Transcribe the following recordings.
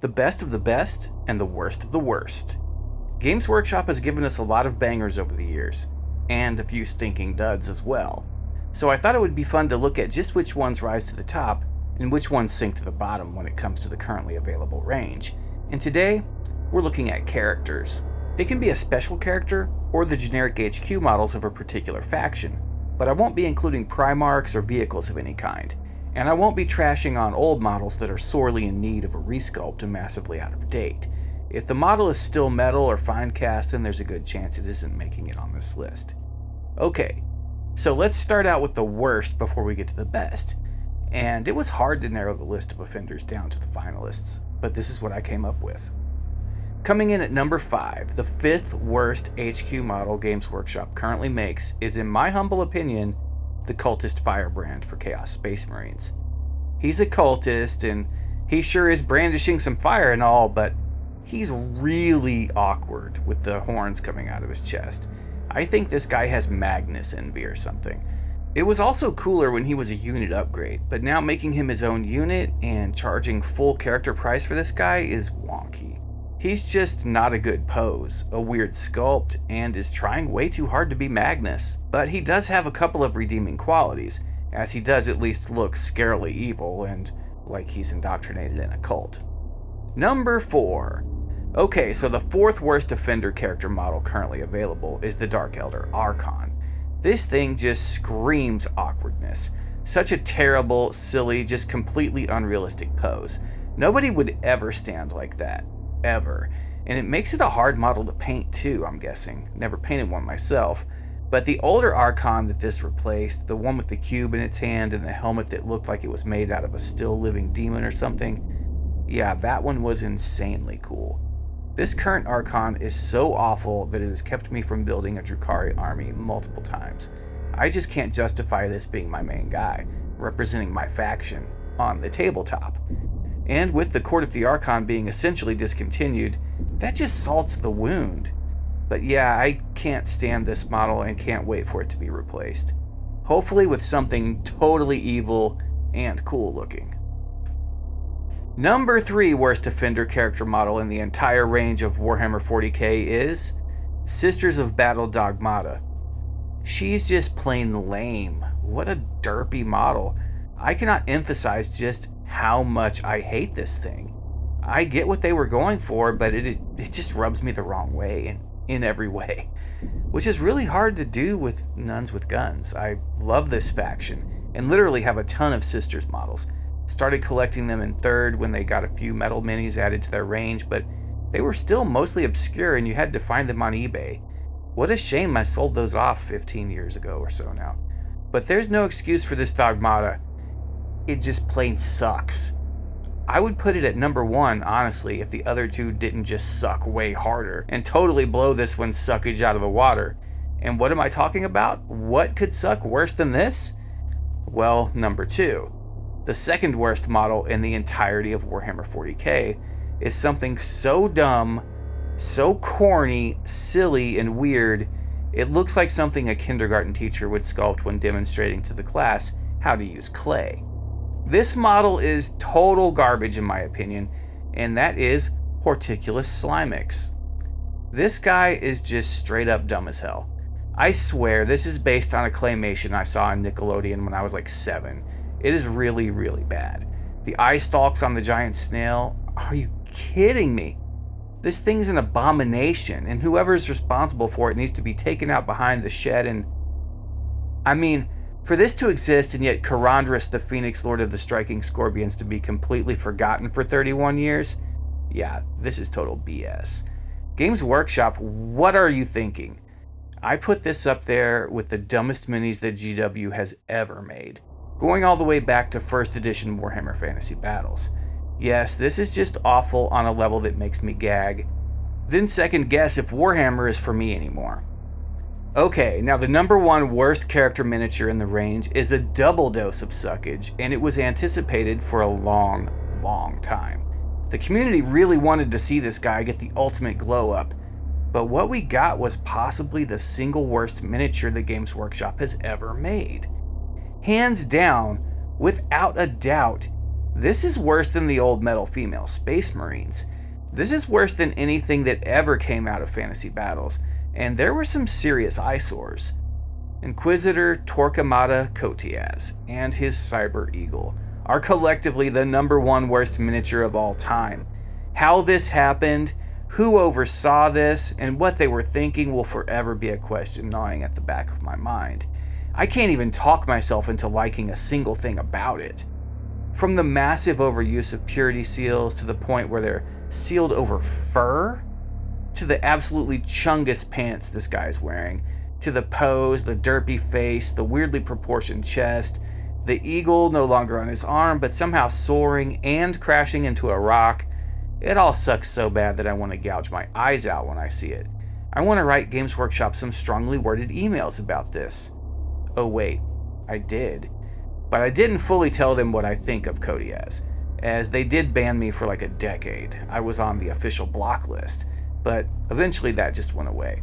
the best of the best and the worst of the worst. Games Workshop has given us a lot of bangers over the years, and a few stinking duds as well. So I thought it would be fun to look at just which ones rise to the top and which ones sink to the bottom when it comes to the currently available range. And today, we're looking at characters. It can be a special character or the generic HQ models of a particular faction, but I won't be including Primarchs or vehicles of any kind, and I won't be trashing on old models that are sorely in need of a resculpt and massively out of date. If the model is still metal or fine cast, then there's a good chance it isn't making it on this list. Okay, so let's start out with the worst before we get to the best. And it was hard to narrow the list of offenders down to the finalists, but this is what I came up with. Coming in at number 5, the 5th worst HQ model Games Workshop currently makes is, in my humble opinion, the Cultist Fire brand for Chaos Space Marines. He's a cultist, and he sure is brandishing some fire and all, but he's really awkward with the horns coming out of his chest. I think this guy has Magnus envy or something. It was also cooler when he was a unit upgrade, but now making him his own unit and charging full character price for this guy is wonky. He's just not a good pose, a weird sculpt, and is trying way too hard to be Magnus. But he does have a couple of redeeming qualities, as he does at least look scarily evil and like he's indoctrinated in a cult. Number 4. Okay, so the 4th worst offender character model currently available is the Dark Elder Archon. This thing just screams awkwardness. Such a terrible, silly, just completely unrealistic pose. Nobody would ever stand like that. Ever. And it makes it a hard model to paint too, I'm guessing. Never painted one myself. But the older Archon that this replaced, the one with the cube in its hand and the helmet that looked like it was made out of a still living demon or something, yeah, that one was insanely cool. This current Archon is so awful that it has kept me from building a Drukhari army multiple times. I just can't justify this being my main guy, representing my faction, on the tabletop. And with the Court of the Archon being essentially discontinued, that just salts the wound. But yeah, I can't stand this model and can't wait for it to be replaced. Hopefully with something totally evil and cool looking. Number 3 worst offender character model in the entire range of Warhammer 40K is Sisters of Battle Dogmata. She's just plain lame. What a derpy model. I cannot emphasize just how much I hate this thing. I get what they were going for, but it just rubs me the wrong way in every way, which is really hard to do with nuns with guns. I love this faction and literally have a ton of Sisters models. Started collecting them in 3rd when they got a few metal minis added to their range, but they were still mostly obscure and you had to find them on eBay. What a shame I sold those off 15 years ago or so now. But there's no excuse for this Dogmata. It just plain sucks. I would put it at number 1, honestly, if the other two didn't just suck way harder and totally blow this one's suckage out of the water. And what am I talking about? What could suck worse than this? Well, number 2. The 2nd worst model in the entirety of Warhammer 40K is something so dumb, so corny, silly, and weird, it looks like something a kindergarten teacher would sculpt when demonstrating to the class how to use clay. This model is total garbage in my opinion, and that is Porticulous Slimeix. This guy is just straight up dumb as hell. I swear this is based on a claymation I saw on Nickelodeon when I was like 7. It is really, really bad. The eye stalks on the giant snail, are you kidding me? This thing's an abomination, and whoever's responsible for it needs to be taken out behind the shed and... I mean, for this to exist and yet Karandras, the Phoenix Lord of the Striking Scorpions, to be completely forgotten for 31 years? Yeah, this is total BS. Games Workshop, what are you thinking? I put this up there with the dumbest minis that GW has ever made, going all the way back to 1st edition Warhammer Fantasy Battles. Yes, this is just awful on a level that makes me gag, then second guess if Warhammer is for me anymore. Okay, now the number 1 worst character miniature in the range is a double dose of suckage, and it was anticipated for a long, long time. The community really wanted to see this guy get the ultimate glow up, but what we got was possibly the single worst miniature the Games Workshop has ever made. Hands down, without a doubt, This is worse than the old metal female space marines. This is worse than anything that ever came out of Fantasy Battles, and there were some serious eyesores. Inquisitor Torquemada Cotiaz and his Cyber Eagle are collectively the #1 worst miniature of all time. How this happened, who oversaw this, and what they were thinking will forever be a question gnawing at the back of my mind. I can't even talk myself into liking a single thing about it. From the massive overuse of purity seals to the point where they're sealed over fur, to the absolutely chungus pants this guy's wearing, to the pose, the derpy face, the weirdly proportioned chest, the eagle no longer on his arm but somehow soaring and crashing into a rock. It all sucks so bad that I want to gouge my eyes out when I see it. I want to write Games Workshop some strongly worded emails about this. Oh wait, I did. But I didn't fully tell them what I think of Cotiaz, as they did ban me for like a decade. I was on the official block list, but eventually that just went away.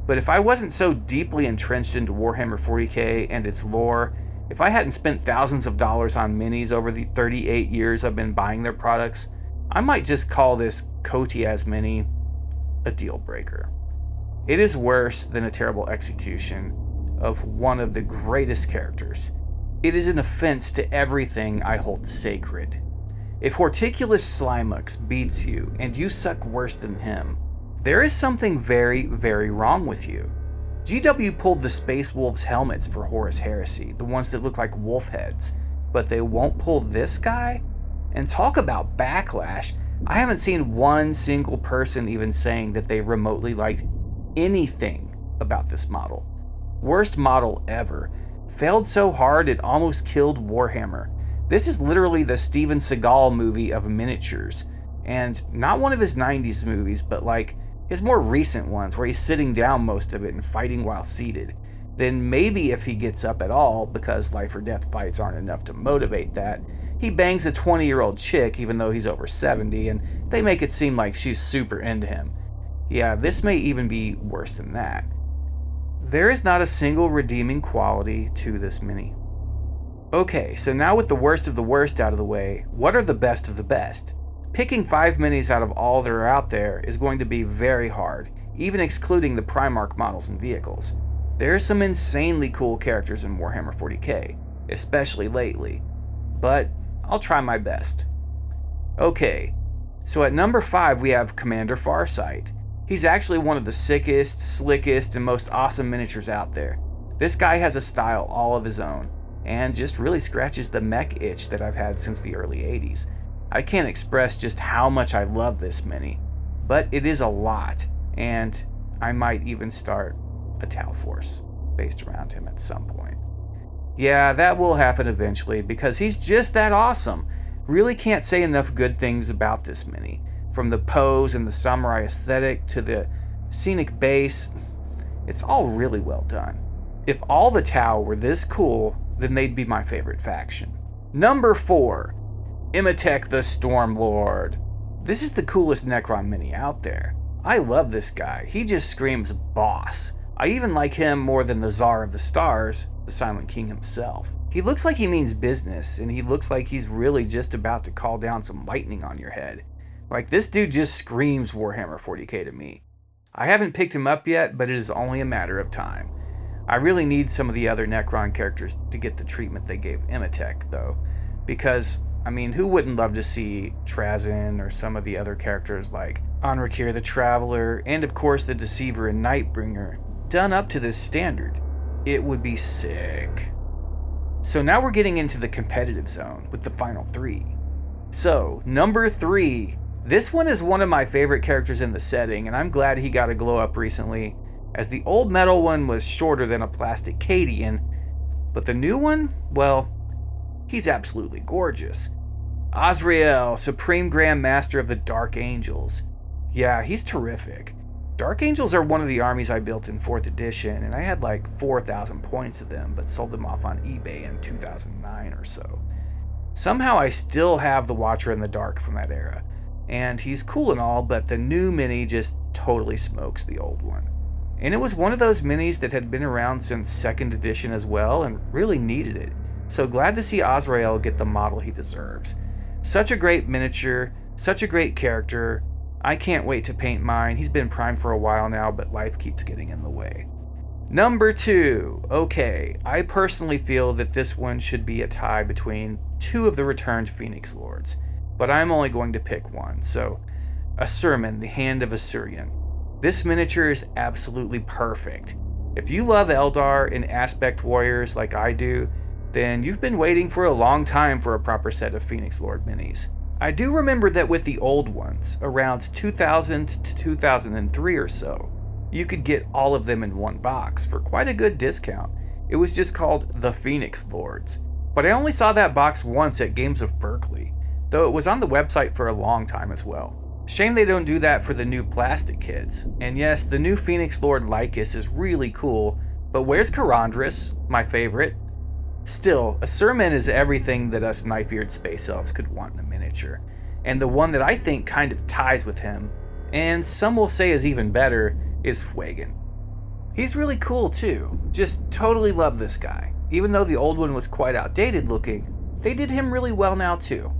But if I wasn't so deeply entrenched into Warhammer 40K and its lore, if I hadn't spent thousands of dollars on minis over the 38 years I've been buying their products, I might just call this Cotiaz mini a deal breaker. It is worse than a terrible execution of one of the greatest characters. It is an offense to everything I hold sacred. If Porticulous Slimeix beats you and you suck worse than him, there is something very, very wrong with you. GW pulled the Space Wolves helmets for Horus Heresy, the ones that look like wolf heads, but they won't pull this guy? And talk about backlash, I haven't seen one single person even saying that they remotely liked anything about this model. Worst model ever. Failed so hard it almost killed Warhammer. This is literally the Steven Seagal movie of miniatures, and not one of his 90s movies, but like his more recent ones where he's sitting down most of it and fighting while seated. Then maybe if he gets up at all, because life or death fights aren't enough to motivate that, he bangs a 20-year-old chick even though he's over 70, and they make it seem like she's super into him. Yeah, this may even be worse than that. There is not a single redeeming quality to this mini. Okay, so now with the worst of the worst out of the way, what are the best of the best? Picking 5 minis out of all that are out there is going to be very hard, even excluding the Primarch models and vehicles. There are some insanely cool characters in Warhammer 40K, especially lately, but I'll try my best. Okay, so at number 5 we have Commander Farsight. He's actually one of the sickest, slickest, and most awesome miniatures out there. This guy has a style all of his own, and just really scratches the mech itch that I've had since the early 80s. I can't express just how much I love this mini, but it is a lot, and I might even start a Tau Force based around him at some point. Yeah, that will happen eventually, because he's just that awesome. Really can't say enough good things about this mini. From the pose and the samurai aesthetic to the scenic base, it's all really well done. If all the Tau were this cool, then they'd be my favorite faction. Number 4, IMC The Stormlord. This is the coolest Necron mini out there. I love this guy, he just screams boss. I even like him more than the Tsar of the Stars, the Silent King himself. He looks like he means business, and he looks like he's really just about to call down some lightning on your head. Like, this dude just screams Warhammer 40K to me. I haven't picked him up yet, but it is only a matter of time. I really need some of the other Necron characters to get the treatment they gave IMC, though. Because, I mean, who wouldn't love to see Trazyn or some of the other characters like Anrakir the Traveler, and of course the Deceiver and Nightbringer, done up to this standard? It would be sick. So now we're getting into the competitive zone with the final 3. So, number 3. This one is one of my favorite characters in the setting, and I'm glad he got a glow up recently, as the old metal one was shorter than a plastic Cadian, but the new one, well, he's absolutely gorgeous. Azrael, Supreme Grand Master of the Dark Angels. Yeah, he's terrific. Dark Angels are one of the armies I built in 4th edition, and I had like 4,000 points of them, but sold them off on eBay in 2009 or so. Somehow I still have the Watcher in the Dark from that era, and he's cool and all, but the new mini just totally smokes the old one. And it was one of those minis that had been around since 2nd edition as well, and really needed it. so glad to see Azrael get the model he deserves. Such a great miniature, such a great character. I can't wait to paint mine. He's been primed for a while now, but life keeps getting in the way. Number 2. Okay, I personally feel that this one should be a tie between two of the returned Phoenix Lords, but I'm only going to pick one. So, Asurman, the Hand of Asurian. This miniature is absolutely perfect. If you love Eldar and Aspect Warriors like I do, then you've been waiting for a long time for a proper set of Phoenix Lord minis. I do remember that with the old ones, around 2000 to 2003 or so, you could get all of them in one box for quite a good discount. It was just called the Phoenix Lords. But I only saw that box once at Games of Berkeley, though it was on the website for a long time as well. Shame they don't do that for the new plastic kids. And yes, the new Phoenix Lord Lycus is really cool, but where's Karandras, my favorite? Still, Asurman is everything that us knife-eared space elves could want in a miniature, and the one that I think kind of ties with him, and some will say is even better, is Fuegan. He's really cool too, just totally love this guy. Even though the old one was quite outdated looking, they did him really well now too.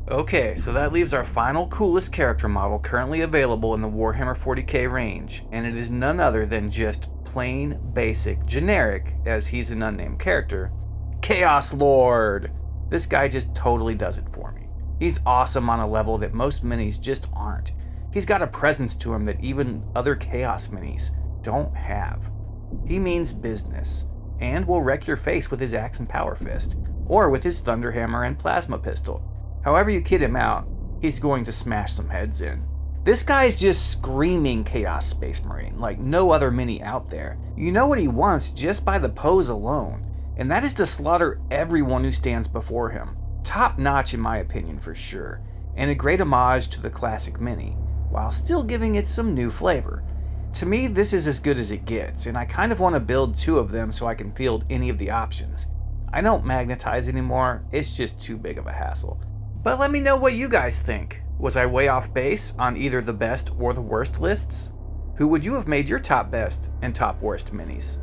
Okay, so that leaves our final coolest character model currently available in the Warhammer 40K range, and it is none other than just plain, basic, generic, as he's an unnamed character, Chaos Lord! This guy just totally does it for me. He's awesome on a level that most minis just aren't. He's got a presence to him that even other Chaos minis don't have. He means business, and will wreck your face with his axe and power fist, or with his thunderhammer and plasma pistol. However you kid him out, he's going to smash some heads in. This guy's just screaming Chaos Space Marine like no other mini out there. You know what he wants just by the pose alone, and that is to slaughter everyone who stands before him. Top notch in my opinion for sure, and a great homage to the classic mini, while still giving it some new flavor. To me, this is as good as it gets, and I kind of want to build two of them so I can field any of the options. I don't magnetize anymore, it's just too big of a hassle. But let me know what you guys think. Was I way off base on either the best or the worst lists? Who would you have made your top best and top worst minis?